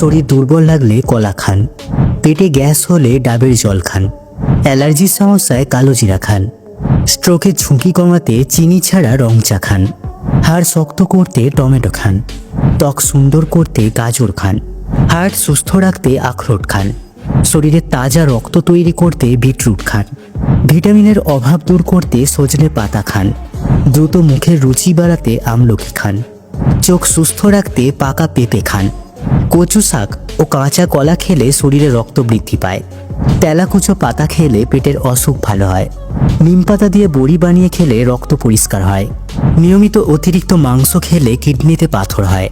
শরীর দুর্বল লাগলে কলা খান। পেটে গ্যাস হলে ডাবের জল খান। অ্যালার্জির সমস্যায় কালো জিরা খান। স্ট্রোকের ঝুঁকি কমাতে চিনি ছাড়া রং চা খান। হাড় শক্ত করতে টমেটো খান। ত্বক সুন্দর করতে গাজর খান। হার্ট সুস্থ রাখতে আখরোট খান। শরীরে তাজা রক্ত তৈরি করতে বিটরুট খান। ভিটামিনের অভাব দূর করতে সজনে পাতা খান। দ্রুত মুখের রুচি বাড়াতে আমলকি খান। চোখ সুস্থ রাখতে পাকা পেঁপে খান। কচু শাক ও কাঁচা কলা খেলে শরীরে রক্ত বৃদ্ধি পায়। তেলাকুচো পাতা খেলে পেটের অসুখ ভালো হয়। নিম পাতা দিয়ে বড়ি বানিয়ে খেলে রক্ত পরিষ্কার হয়। নিয়মিত অতিরিক্ত মাংস খেলে কিডনিতে পাথর হয়।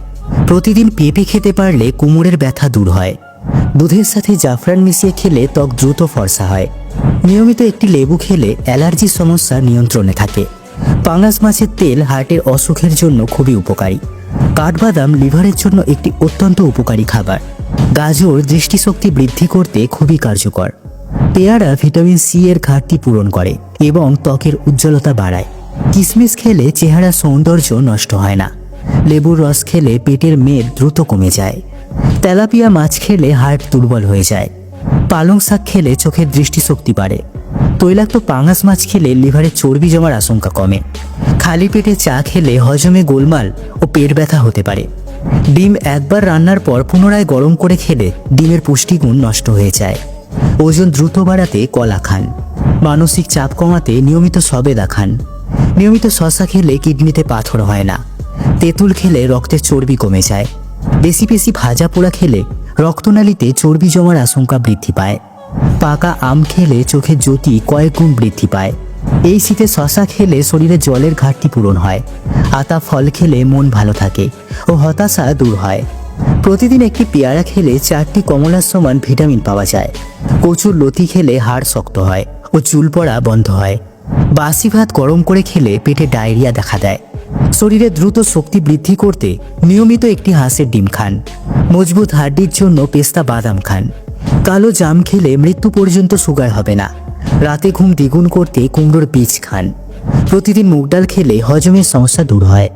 প্রতিদিন পেঁপে খেতে পারলে কোমরের ব্যথা দূর হয়। দুধের সাথে জাফরান মিশিয়ে খেলে ত্বক দ্রুত ফর্সা হয়। নিয়মিত একটি লেবু খেলে অ্যালার্জির সমস্যা নিয়ন্ত্রণে থাকে। পাঙাশ মাছের তেল হার্টের অসুখের জন্য খুবই উপকারী। কাঠবাদাম লিভারের জন্য একটি অত্যন্ত উপকারী খাবার। গাজর দৃষ্টিশক্তি বৃদ্ধি করতে খুবই কার্যকর। পেয়ারা ভিটামিন সি এর ঘাটতি পূরণ করে এবং ত্বকের উজ্জ্বলতা বাড়ায়। কিশমিশ খেলে চেহারা সৌন্দর্য নষ্ট হয় না। লেবুর রস খেলে পেটের মেদ দ্রুত কমে যায়। তেলাপিয়া মাছ খেলে হার্ট দুর্বল হয়ে যায়। পালং শাক খেলে চোখের দৃষ্টিশক্তি বাড়ে। তৈলাক্ত পাঙাশ মাছ খেলে লিভারে চর্বি জমার আশঙ্কা কমে। খালি পেটে চা খেলে হজমে গোলমাল ও পেট ব্যথা হতে পারে। ডিম একবার রান্নার পর পুনরায় গরম করে খেলে ডিমের পুষ্টিগুণ নষ্ট হয়ে যায়। ওজন দ্রুত বাড়াতে কলা খান। মানসিক চাপ কমাতে নিয়মিত সবেদা খান। নিয়মিত শশা খেলে কিডনিতে পাথর হয় না। তেঁতুল খেলে রক্তের চর্বি কমে যায়। বেশি বেশি ভাজা পোড়া খেলে রক্তনালীতে চর্বি জমার আশঙ্কা বৃদ্ধি পায়। পাকা আম খেলে চোখের জ্যোতি কয়েক গুণ বৃদ্ধি পায়। এই শীতে শশা খেলে শরীরে জলের ঘাটতি পূরণ হয়। আতা ফল খেলে মন ভালো থাকে ও হতাশা দূর হয়। প্রতিদিন একটি পেয়ারা খেলে 4টি কমলার সমান ভিটামিন পাওয়া যায়। কচুর লতি খেলে হাড় শক্ত হয় ও চুল পড়া বন্ধ হয়। বাসি ভাত গরম করে খেলে পেটে ডায়রিয়া দেখা দেয়। শরীরে দ্রুত শক্তি বৃদ্ধি করতে নিয়মিত একটি হাঁসের ডিম খান। মজবুত হাড্ডির জন্য পেস্তা বাদাম খান। কালো জাম খেলে মৃত্যু পর্যন্ত সুগার হবে না। রাতে ঘুম দ্বিগুণ করতে কুমড়োর বীজ খান। প্রতিদিন মুগ ডাল খেলে হজমের সমস্যা দূর হয়।